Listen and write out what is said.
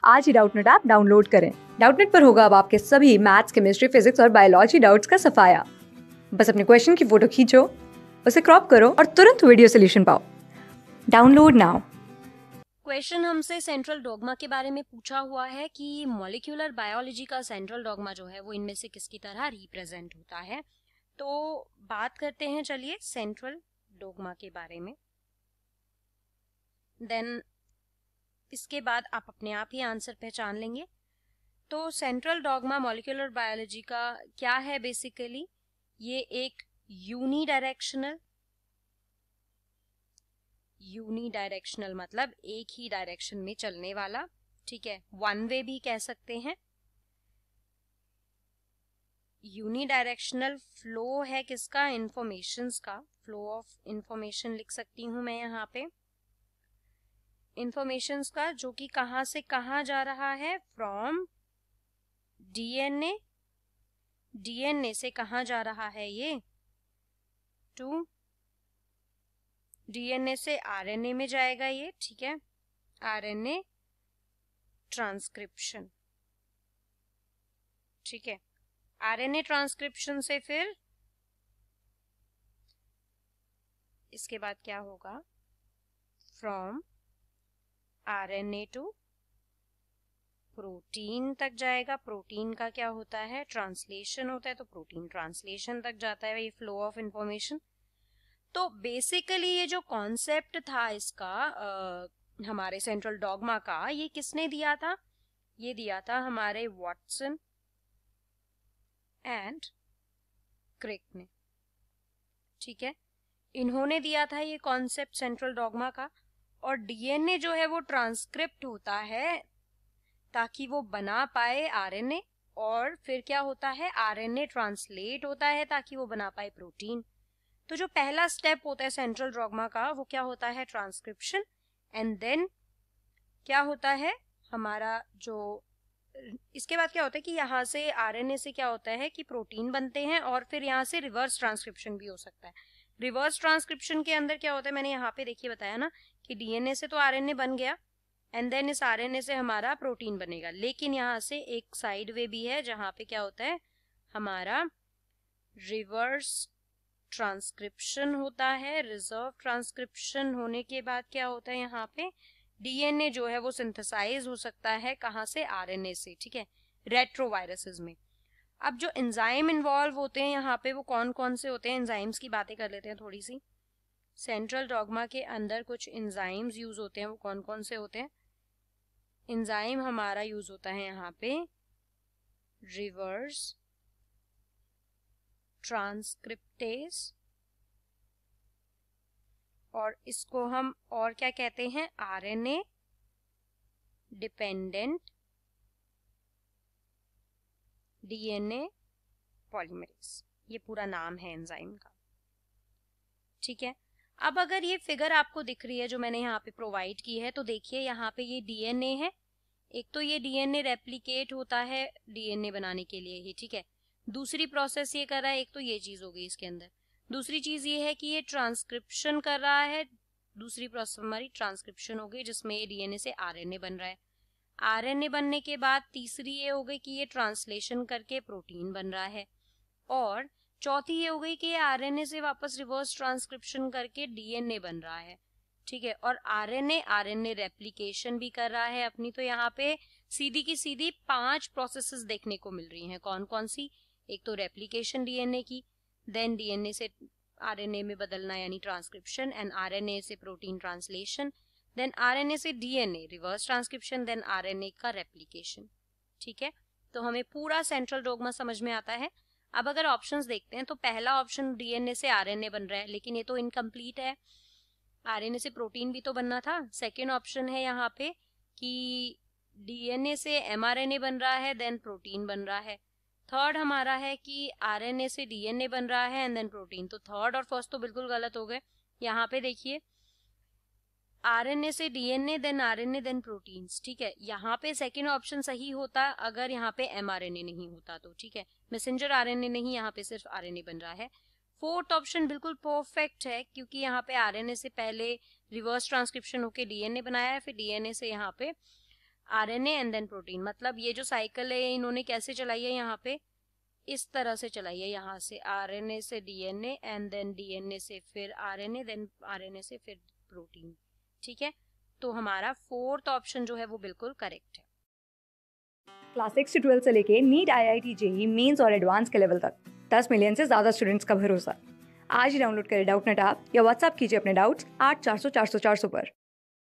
आज ही Doubtnut app download करें। Doubtnut पर होगा अब आपके सभी मैथ्स, केमिस्ट्री, फिजिक्स और बायोलॉजी डाउट्स का सफाया। बस अपने क्वेश्चन की फोटो खींचो, उसे क्रॉप करो और तुरंत वीडियो सोल्यूशन पाओ। Download now. क्वेश्चन हमसे सेंट्रल डॉगमा के बारे में पूछा हुआ है कि मॉलिक्यूलर बायोलॉजी का सेंट्रल डॉगमा जो है वो इनमें से किसकी तरह रिप्रेजेंट होता है। तो बात करते हैं चलिए सेंट्रल डॉगमा के बारे में, देन इसके बाद आप अपने आप ही आंसर पहचान लेंगे। तो सेंट्रल डॉगमा मॉलिक्यूलर बायोलॉजी का क्या है? बेसिकली ये एक यूनिडायरेक्शनल मतलब एक ही डायरेक्शन में चलने वाला, ठीक है, वन वे भी कह सकते हैं। यूनिडायरेक्शनल फ्लो है किसका? इंफॉर्मेशंस का। फ्लो ऑफ इंफॉर्मेशन लिख सकती हूं मैं यहाँ पे, इंफॉर्मेशंस का, जो कि कहां से कहां जा रहा है? फ्रॉम डीएनए से कहां जा रहा है ये? टू डीएनए से आरएनए में जाएगा ये, ठीक है, आरएनए ट्रांसक्रिप्शन, ठीक है। आरएनए ट्रांसक्रिप्शन से फिर इसके बाद क्या होगा? फ्रॉम आरएनए टू प्रोटीन तक जाएगा। प्रोटीन का क्या होता है? ट्रांसलेशन होता है, तो प्रोटीन ट्रांसलेशन तक जाता है ये फ्लो ऑफ इंफॉर्मेशन। तो बेसिकली ये जो कॉन्सेप्ट था इसका हमारे सेंट्रल डॉगमा का, ये किसने दिया था? ये दिया था हमारे वॉटसन एंड क्रिक ने, ठीक है। इन्होंने दिया था ये कॉन्सेप्ट सेंट्रल डॉगमा का। और डीएनए जो है वो ट्रांसक्रिप्ट होता है ताकि वो बना पाए आरएनए, और फिर क्या होता है? आरएनए ट्रांसलेट होता है ताकि वो बना पाए प्रोटीन। तो जो पहला स्टेप होता है सेंट्रल डॉगमा का वो क्या होता है? ट्रांसक्रिप्शन। एंड देन क्या होता है हमारा जो, इसके बाद क्या होता है कि यहाँ से आरएनए से क्या होता है कि प्रोटीन बनते हैं, और फिर यहाँ से रिवर्स ट्रांसक्रिप्शन भी हो सकता है। रिवर्स ट्रांसक्रिप्शन के अंदर क्या होता है? मैंने यहाँ पे देखिए बताया ना कि डीएनए से तो आरएनए बन गया, एंड देन इस आरएनए से हमारा प्रोटीन बनेगा, लेकिन यहाँ से एक साइड वे भी है जहाँ पे क्या होता है? हमारा रिवर्स ट्रांसक्रिप्शन होता है। रिजर्व ट्रांसक्रिप्शन होने के बाद क्या होता है? यहाँ पे डीएनए जो है वो सिंथेसाइज हो सकता है, कहाँ से? आरएनए से, ठीक है, रेट्रोवायरसेस में। अब जो एंजाइम इन्वॉल्व होते हैं यहाँ पे वो कौन कौन से होते हैं? एंजाइम्स की बातें कर लेते हैं थोड़ी सी। सेंट्रल डॉगमा के अंदर कुछ एंजाइम्स यूज होते हैं, वो कौन कौन से होते हैं? एंजाइम हमारा यूज होता है यहाँ पे रिवर्स ट्रांसक्रिप्टेज, और इसको हम और क्या कहते हैं? आरएनए डिपेंडेंट डीएनए पॉलीमरेज, ये पूरा नाम है एंजाइम का, ठीक है। अब अगर ये फिगर आपको दिख रही है जो मैंने यहाँ पे प्रोवाइड की है, तो देखिए यहाँ पे ये डीएनए है। एक तो ये डीएनए रेप्लिकेट होता है डीएनए बनाने के लिए ही, ठीक है। दूसरी प्रोसेस ये कर रहा है, एक तो ये चीज हो गई इसके अंदर। दूसरी चीज ये है कि ये ट्रांसक्रिप्शन कर रहा है, दूसरी प्रोसेस हमारी ट्रांसक्रिप्शन हो गई जिसमें ये डीएनए से आरएनए बन रहा है। आरएनए बनने के बाद तीसरी ये हो गई कि ये ट्रांसलेशन करके प्रोटीन बन रहा है, और चौथी ये हो गई कि ये आरएनए से वापस रिवर्स ट्रांसक्रिप्शन करके डीएनए बन रहा है, ठीक है। और आरएनए रेप्लिकेशन भी कर रहा है अपनी। तो यहाँ पे सीधी की सीधी 5 प्रोसेसेस देखने को मिल रही हैं। कौन कौन सी? एक तो रेप्लिकेशन डीएनए की, देन डीएनए से आरएनए में बदलना यानी ट्रांसक्रिप्शन, एंड आरएनए से प्रोटीन ट्रांसलेशन, देन आरएनए से DNA reverse transcription, then RNA का रेप्लिकेशन, ठीक है। तो हमें पूरा सेंट्रल डॉगमा समझ में आता है। अब अगर ऑप्शंस देखते हैं तो पहला ऑप्शन डीएनए से आरएनए बन रहा है, लेकिन ये तो इनकम्प्लीट है, आरएनए से प्रोटीन भी तो बनना था। सेकेंड ऑप्शन है यहाँ पे कि डीएनए से एमआरएनए बन रहा है, देन प्रोटीन बन रहा है। थर्ड हमारा है कि आरएनए से डीएनए बन रहा है एंड देन प्रोटीन। तो थर्ड और फर्स्ट तो बिल्कुल गलत हो गए। यहाँ पे देखिए आरएनए से DNA then RNA then proteins, ठीक है। यहाँ पे सेकेंड ऑप्शन सही होता अगर यहाँ पे एमआरएनए नहीं होता तो, ठीक है। मैसेंजर आरएनए नहीं, यहाँ पे सिर्फ आरएनए बन रहा है। फोर्थ ऑप्शन बिल्कुल परफेक्ट है क्योंकि यहाँ पे आरएनए से पहले रिवर्स ट्रांसक्रिप्शन होके डीएनए बनाया है, फिर डीएनए से यहाँ पे आरएनए एंड देन प्रोटीन। मतलब ये जो साइकिल है इन्होंने कैसे चलाई है, यहाँ पे इस तरह से चलाई है, यहाँ से आरएनए से डीएनए एंड देन डीएनए से फिर आरएनए देन आरएनए से फिर प्रोटीन। ठीक है, तो हमारा फोर्थ ऑप्शन जो है वो बिल्कुल करेक्ट है। क्लास 6 से 12 से लेके नीट, IIT, जेई मेंस और एडवांस के लेवल तक 10 मिलियन से ज्यादा स्टूडेंट्स का भरोसा। आज ही डाउनलोड करें डाउटनेट ऐप या व्हाट्सएप कीजिए अपने डाउट्स 8400 400 400 पर।